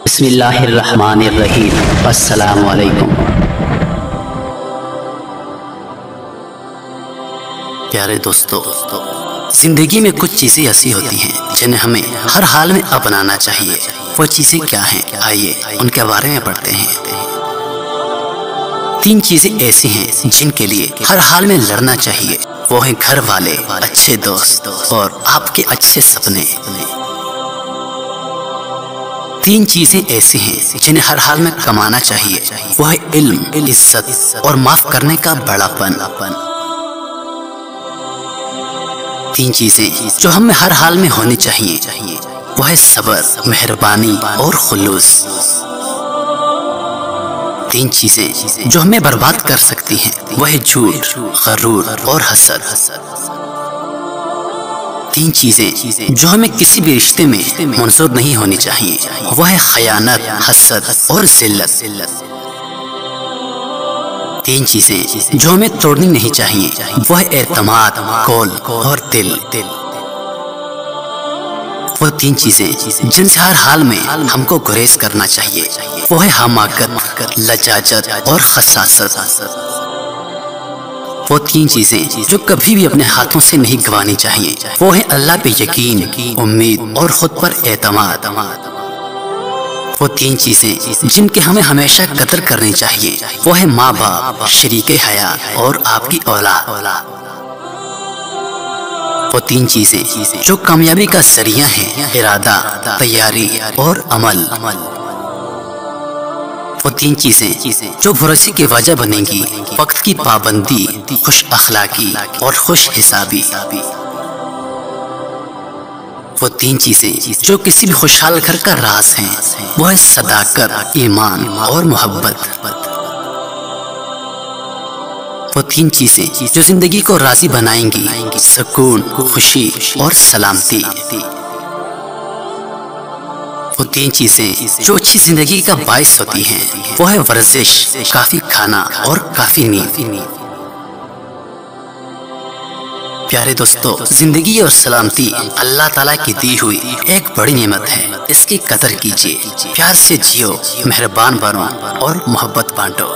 बिस्मिल्लाहिर्रहमानिर्रहीम। अस्सलामु अलैकुम। प्यारे दोस्तों, जिंदगी में कुछ चीजें ऐसी होती हैं जिन्हें हमें हर हाल में अपनाना चाहिए। वो चीजें क्या हैं, आइए उनके बारे में पढ़ते हैं। 3 चीजें ऐसी हैं जिनके लिए हर हाल में लड़ना चाहिए। वो हैं घर वाले, अच्छे दोस्त और आपके अच्छे सपने। 3 चीजें ऐसी हैं जिन्हें हर हाल में कमाना चाहिए। वो है इल्म, इज्जत और माफ करने का बड़ापन। 3 चीजें जो हमें हर हाल में होनी चाहिए, वो है सब्र, मेहरबानी और खुलूस। 3 चीजें जो हमें बर्बाद कर सकती हैं, वो है झूठ, गरूर और हसद। 3 चीजें जो हमें किसी भी रिश्ते में मंजूर नहीं होनी चाहिए, वो है खयानत, हसद और जिल्लत। 3 चीजें जो हमें तोड़नी नहीं चाहिए, वो है एतमाद, कौल और दिल। वो 3 चीजें जिनसे हर हाल में हमको गुरेज करना चाहिए, वो है हमाकत, लजाजत और खसासत। वो 3 चीजें जो कभी भी अपने हाथों से नहीं गंवानी चाहिए, वो है अल्लाह पे यकीन, उम्मीद और खुद पर एतमाद। वो 3 चीजें जिनके हमें हमेशा कदर करनी चाहिए, वो है माँ बाप, शरीके हयात और आपकी औलाद। वो 3 चीजें जो कामयाबी का जरिया हैं, इरादा, तैयारी और अमल। वो 3 चीजें जो भरोसे की वजह बनेंगी, वक्त की पाबंदी, खुश अखलाकी और खुश हिसाबी। वो 3 चीजें जो किसी भी खुशहाल घर का राज हैं, वो है सदाकत, ईमान और मोहब्बत। वो 3 चीजें जो जिंदगी को राजी बनाएंगी, सुकून, खुशी और सलामती। वो 3 चीजें जो अच्छी जिंदगी का बाइस होती हैं, वो है वर्जिश, काफी खाना और काफी नींद। प्यारे दोस्तों, जिंदगी और सलामती अल्लाह ताला की दी हुई एक बड़ी नेमत है। इसकी कदर कीजिए, प्यार से जियो, मेहरबान बनो और मोहब्बत बांटो।